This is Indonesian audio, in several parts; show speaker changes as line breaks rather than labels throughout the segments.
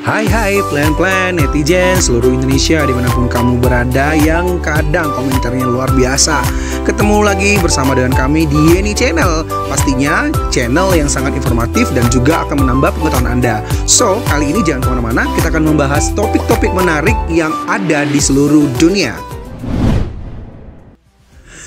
Hai plan-plan netizen seluruh Indonesia dimanapun kamu berada yang kadang komentarnya luar biasa. Ketemu lagi bersama dengan kami di Yeni Channel. Pastinya channel yang sangat informatif dan juga akan menambah pengetahuan Anda. So, kali ini jangan kemana-mana, kita akan membahas topik-topik menarik yang ada di seluruh dunia.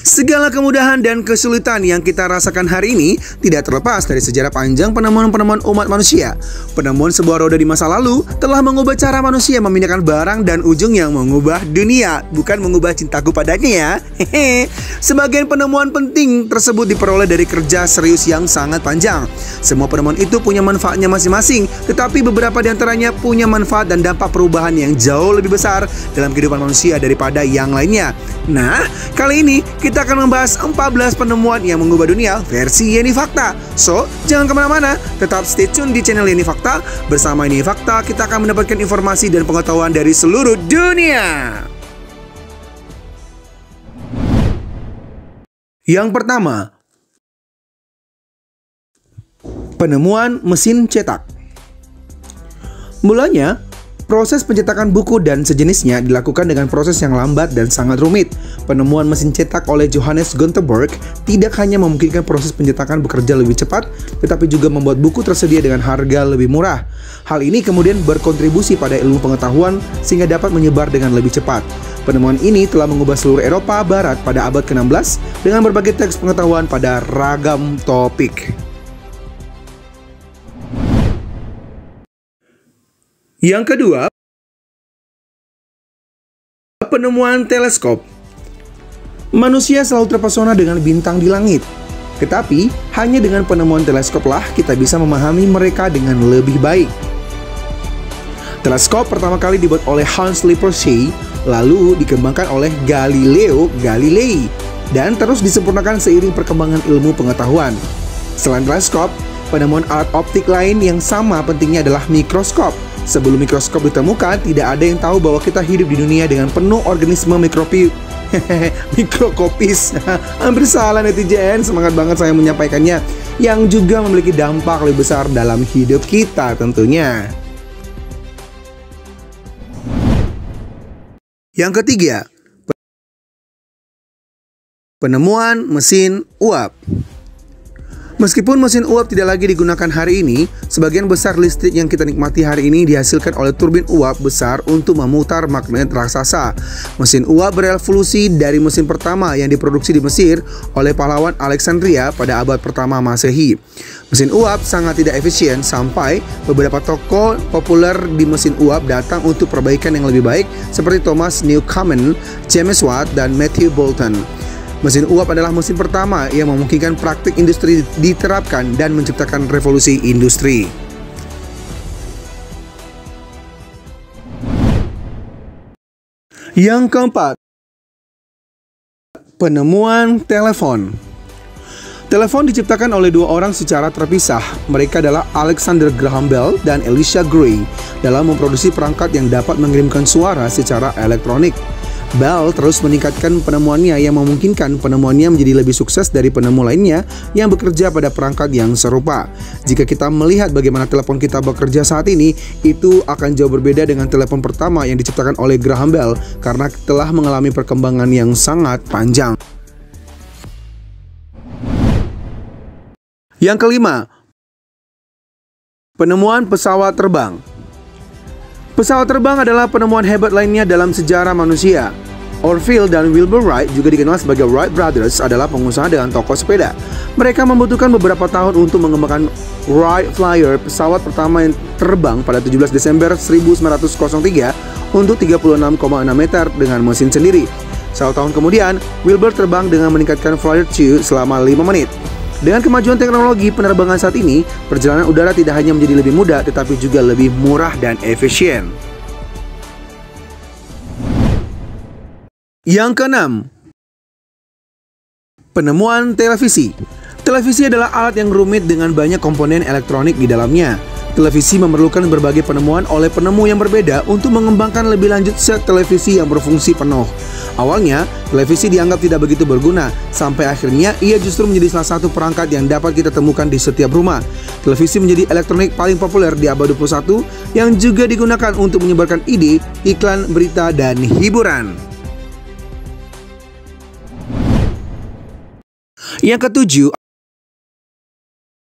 Segala kemudahan dan kesulitan yang kita rasakan hari ini tidak terlepas dari sejarah panjang penemuan-penemuan umat manusia. Penemuan sebuah roda di masa lalu telah mengubah cara manusia memindahkan barang dan ujungnya mengubah dunia, bukan mengubah cintaku padanya ya. Hehe. Sebagian penemuan penting tersebut diperoleh dari kerja serius yang sangat panjang. Semua penemuan itu punya manfaatnya masing-masing, tetapi beberapa di antaranya punya manfaat dan dampak perubahan yang jauh lebih besar dalam kehidupan manusia daripada yang lainnya. Nah, kali ini kita akan membahas 14 penemuan yang mengubah dunia versi Yeni Fakta. So, jangan kemana-mana, tetap stay tune di channel Yeni Fakta. Bersama Yeni Fakta, kita akan mendapatkan informasi dan pengetahuan dari seluruh dunia. Yang pertama, penemuan mesin cetak. Mulanya, proses pencetakan buku dan sejenisnya dilakukan dengan proses yang lambat dan sangat rumit. Penemuan mesin cetak oleh Johannes Gutenberg tidak hanya memungkinkan proses pencetakan bekerja lebih cepat, tetapi juga membuat buku tersedia dengan harga lebih murah. Hal ini kemudian berkontribusi pada ilmu pengetahuan sehingga dapat menyebar dengan lebih cepat. Penemuan ini telah mengubah seluruh Eropa Barat pada abad ke-16 dengan berbagai teks pengetahuan pada ragam topik. Yang kedua, penemuan teleskop. Manusia selalu terpesona dengan bintang di langit. Tetapi, hanya dengan penemuan teleskoplah kita bisa memahami mereka dengan lebih baik. Teleskop pertama kali dibuat oleh Hans Lippershey, lalu dikembangkan oleh Galileo Galilei, dan terus disempurnakan seiring perkembangan ilmu pengetahuan. Selain teleskop, penemuan alat optik lain yang sama pentingnya adalah mikroskop. Sebelum mikroskop ditemukan, tidak ada yang tahu bahwa kita hidup di dunia dengan penuh organisme mikrokopis. Hampir salah netizen, semangat banget saya menyampaikannya. Yang juga memiliki dampak lebih besar dalam hidup kita tentunya. Yang ketiga, penemuan mesin uap. Meskipun mesin uap tidak lagi digunakan hari ini, sebagian besar listrik yang kita nikmati hari ini dihasilkan oleh turbin uap besar untuk memutar magnet raksasa. Mesin uap berevolusi dari mesin pertama yang diproduksi di Mesir oleh pahlawan Alexandria pada abad pertama Masehi. Mesin uap sangat tidak efisien sampai beberapa tokoh populer di mesin uap datang untuk perbaikan yang lebih baik seperti Thomas Newcomen, James Watt, dan Matthew Boulton. Mesin uap adalah mesin pertama yang memungkinkan praktik industri diterapkan dan menciptakan revolusi industri. Yang keempat, penemuan telepon. Telepon diciptakan oleh dua orang secara terpisah. Mereka adalah Alexander Graham Bell dan Elisha Gray dalam memproduksi perangkat yang dapat mengirimkan suara secara elektronik. Bell terus meningkatkan penemuannya yang memungkinkan penemuannya menjadi lebih sukses dari penemu lainnya yang bekerja pada perangkat yang serupa. Jika kita melihat bagaimana telepon kita bekerja saat ini, itu akan jauh berbeda dengan telepon pertama yang diciptakan oleh Graham Bell karena telah mengalami perkembangan yang sangat panjang. Yang kelima, penemuan pesawat terbang. Pesawat terbang adalah penemuan hebat lainnya dalam sejarah manusia. Orville dan Wilbur Wright, juga dikenal sebagai Wright Brothers, adalah pengusaha dengan toko sepeda. Mereka membutuhkan beberapa tahun untuk mengembangkan Wright Flyer, pesawat pertama yang terbang pada 17 Desember 1903 untuk 36,6 meter dengan mesin sendiri. 1 tahun kemudian, Wilbur terbang dengan meningkatkan Flyer 2 selama 5 menit. Dengan kemajuan teknologi penerbangan saat ini, perjalanan udara tidak hanya menjadi lebih mudah, tetapi juga lebih murah dan efisien. Yang keenam, penemuan televisi. Televisi adalah alat yang rumit dengan banyak komponen elektronik di dalamnya. Televisi memerlukan berbagai penemuan oleh penemu yang berbeda untuk mengembangkan lebih lanjut set televisi yang berfungsi penuh. Awalnya, televisi dianggap tidak begitu berguna, sampai akhirnya ia justru menjadi salah satu perangkat yang dapat kita temukan di setiap rumah. Televisi menjadi elektronik paling populer di abad 21 yang juga digunakan untuk menyebarkan ide, iklan, berita, dan hiburan. Yang ketujuh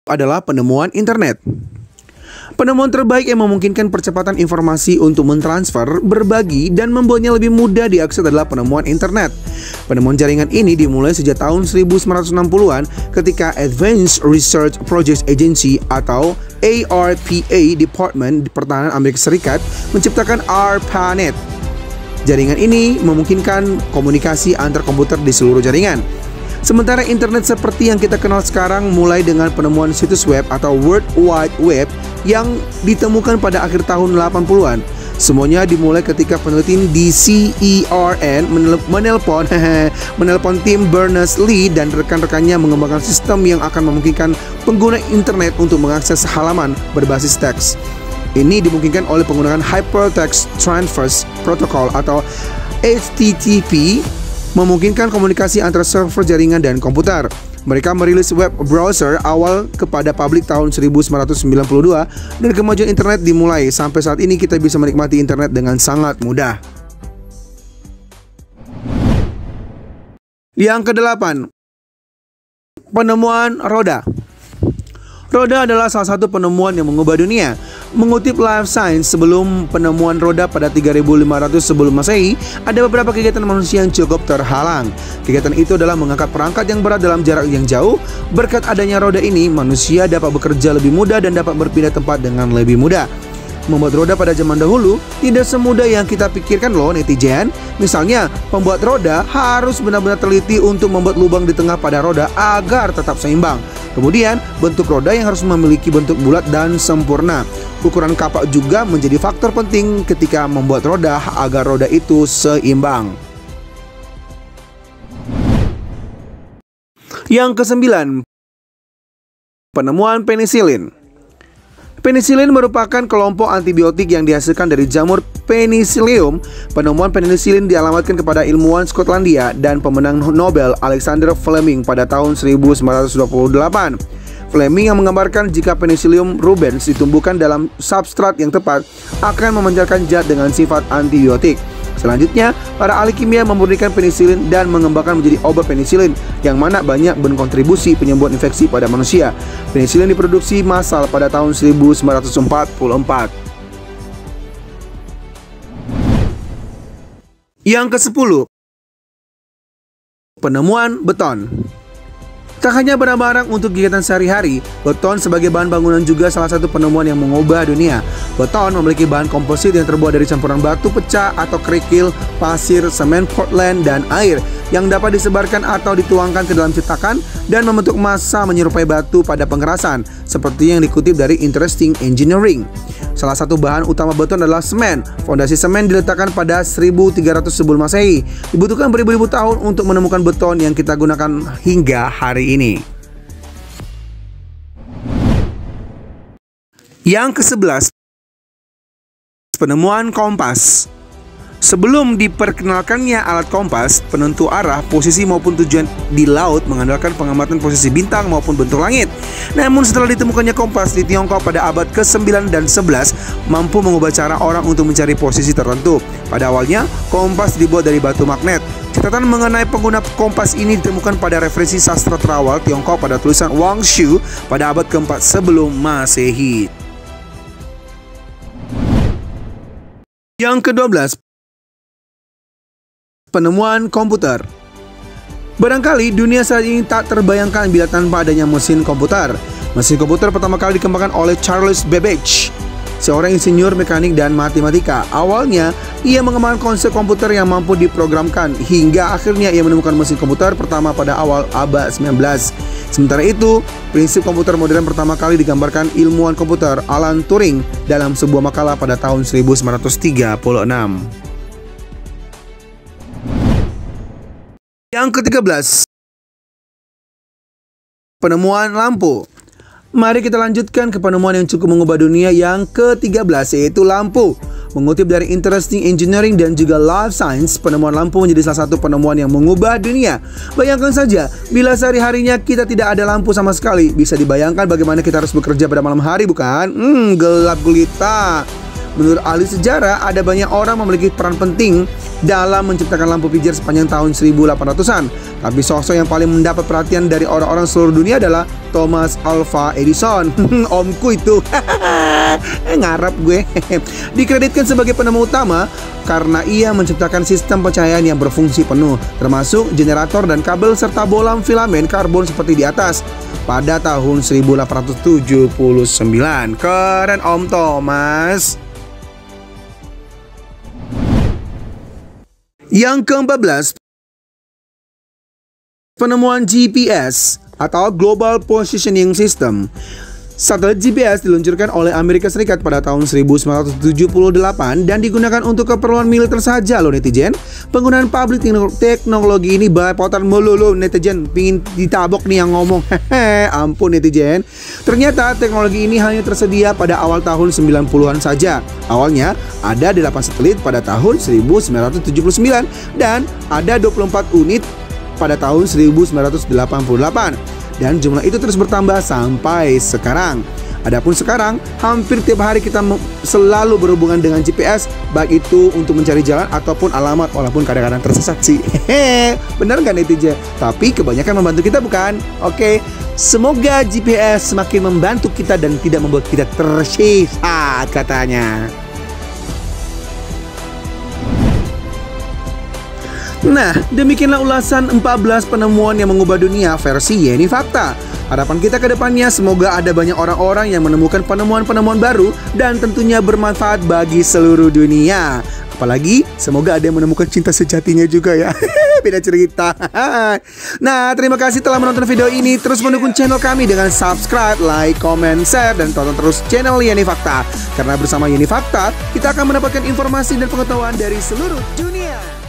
adalah penemuan internet. Penemuan terbaik yang memungkinkan percepatan informasi untuk mentransfer, berbagi, dan membuatnya lebih mudah diakses adalah penemuan internet. Penemuan jaringan ini dimulai sejak tahun 1960-an ketika Advanced Research Projects Agency atau ARPA Department di Pertahanan Amerika Serikat menciptakan ARPANET. Jaringan ini memungkinkan komunikasi antar komputer di seluruh jaringan. Sementara internet seperti yang kita kenal sekarang mulai dengan penemuan situs web atau World Wide Web yang ditemukan pada akhir tahun 80-an. Semuanya dimulai ketika peneliti di CERN menelpon tim Berners-Lee dan rekan-rekannya mengembangkan sistem yang akan memungkinkan pengguna internet untuk mengakses halaman berbasis teks. Ini dimungkinkan oleh penggunaan Hypertext Transfer Protocol atau HTTP, memungkinkan komunikasi antara server jaringan dan komputer. Mereka merilis web browser awal kepada publik tahun 1992 dan kemajuan internet dimulai. Sampai saat ini kita bisa menikmati internet dengan sangat mudah. Yang kedelapan, penemuan roda. Roda adalah salah satu penemuan yang mengubah dunia. Mengutip Life Science, sebelum penemuan roda pada 3500 sebelum Masehi, ada beberapa kegiatan manusia yang cukup terhalang. Kegiatan itu adalah mengangkat perangkat yang berat dalam jarak yang jauh. Berkat adanya roda ini, manusia dapat bekerja lebih mudah dan dapat berpindah tempat dengan lebih mudah. Membuat roda pada zaman dahulu tidak semudah yang kita pikirkan loh netizen. Misalnya, pembuat roda harus benar-benar teliti untuk membuat lubang di tengah pada roda agar tetap seimbang. Kemudian, bentuk roda yang harus memiliki bentuk bulat dan sempurna. Ukuran kapak juga menjadi faktor penting ketika membuat roda agar roda itu seimbang. Yang kesembilan, penemuan penisilin. Penisilin merupakan kelompok antibiotik yang dihasilkan dari jamur Penicillium. Penemuan penisilin dialamatkan kepada ilmuwan Skotlandia dan pemenang Nobel Alexander Fleming pada tahun 1928. Fleming yang menggambarkan jika Penicillium rubens ditumbuhkan dalam substrat yang tepat akan memancarkan zat dengan sifat antibiotik. Selanjutnya, para ahli kimia memurnikan penisilin dan mengembangkan menjadi obat penisilin yang mana banyak berkontribusi penyembuhan infeksi pada manusia. Penisilin diproduksi massal pada tahun 1944. Yang ke-10, penemuan beton. Tak hanya barang-barang untuk kegiatan sehari-hari, beton sebagai bahan bangunan juga salah satu penemuan yang mengubah dunia. Beton memiliki bahan komposit yang terbuat dari campuran batu pecah atau kerikil, pasir, semen Portland, dan air yang dapat disebarkan atau dituangkan ke dalam cetakan dan membentuk massa menyerupai batu pada pengerasan, seperti yang dikutip dari Interesting Engineering. Salah satu bahan utama beton adalah semen. Fondasi semen diletakkan pada 1300 sebelum Masehi. Dibutuhkan beribu-ribu tahun untuk menemukan beton yang kita gunakan hingga hari ini. Yang ke-11, penemuan kompas. Sebelum diperkenalkannya alat kompas, penentu arah, posisi maupun tujuan di laut mengandalkan pengamatan posisi bintang maupun bentuk langit. Namun setelah ditemukannya kompas di Tiongkok pada abad ke-9 dan 11, mampu mengubah cara orang untuk mencari posisi tertentu. Pada awalnya, kompas dibuat dari batu magnet. Catatan mengenai pengguna kompas ini ditemukan pada referensi sastra terawal Tiongkok pada tulisan Wang Shu pada abad ke-4 sebelum Masehi. Yang ke-12, penemuan komputer. Barangkali dunia saat ini tak terbayangkan bila tanpa adanya mesin komputer. Mesin komputer pertama kali dikembangkan oleh Charles Babbage, seorang insinyur mekanik dan matematika. Awalnya, ia mengembangkan konsep komputer yang mampu diprogramkan, hingga akhirnya ia menemukan mesin komputer pertama pada awal abad 19. Sementara itu, prinsip komputer modern pertama kali digambarkan ilmuwan komputer Alan Turing dalam sebuah makalah pada tahun 1936. Yang ke-13, penemuan lampu. Mari kita lanjutkan ke penemuan yang cukup mengubah dunia yang ke-13, yaitu lampu. Mengutip dari Interesting Engineering dan juga Life Science, penemuan lampu menjadi salah satu penemuan yang mengubah dunia. Bayangkan saja, bila sehari-harinya kita tidak ada lampu sama sekali, bisa dibayangkan bagaimana kita harus bekerja pada malam hari, bukan? Gelap gulita. Menurut ahli sejarah, ada banyak orang memiliki peran penting dalam menciptakan lampu pijar sepanjang tahun 1800-an. Tapi sosok yang paling mendapat perhatian dari orang-orang seluruh dunia adalah Thomas Alva Edison. Omku itu. Ngarap gue. Dikreditkan sebagai penemu utama karena ia menciptakan sistem pencahayaan yang berfungsi penuh, termasuk generator dan kabel serta bolam filamen karbon seperti di atas pada tahun 1879. Keren Om Thomas. Yang ke-14, penemuan GPS atau Global Positioning System. Satelit GPS diluncurkan oleh Amerika Serikat pada tahun 1978 dan digunakan untuk keperluan militer saja loh netizen. Penggunaan publik teknologi ini belepotan mulu loh netizen, pingin ditabok nih yang ngomong. Ampun netizen. Ternyata teknologi ini hanya tersedia pada awal tahun 90-an saja. Awalnya ada 8 satelit pada tahun 1979 dan ada 24 unit pada tahun 1988. Dan jumlah itu terus bertambah sampai sekarang. Adapun sekarang, hampir tiap hari kita selalu berhubungan dengan GPS, baik itu untuk mencari jalan ataupun alamat, walaupun kadang-kadang tersesat sih. Bener nggak netizen? Tapi kebanyakan membantu kita, bukan? Oke, semoga GPS semakin membantu kita dan tidak membuat kita tersesat katanya. Nah, demikianlah ulasan 14 penemuan yang mengubah dunia versi Yeni Fakta. Harapan kita ke depannya semoga ada banyak orang-orang yang menemukan penemuan-penemuan baru dan tentunya bermanfaat bagi seluruh dunia. Apalagi semoga ada yang menemukan cinta sejatinya juga ya. Beda cerita. Nah, terima kasih telah menonton video ini. Terus mendukung channel kami dengan subscribe, like, comment, share, dan tonton terus channel Yeni Fakta. Karena bersama Yeni Fakta, kita akan mendapatkan informasi dan pengetahuan dari seluruh dunia.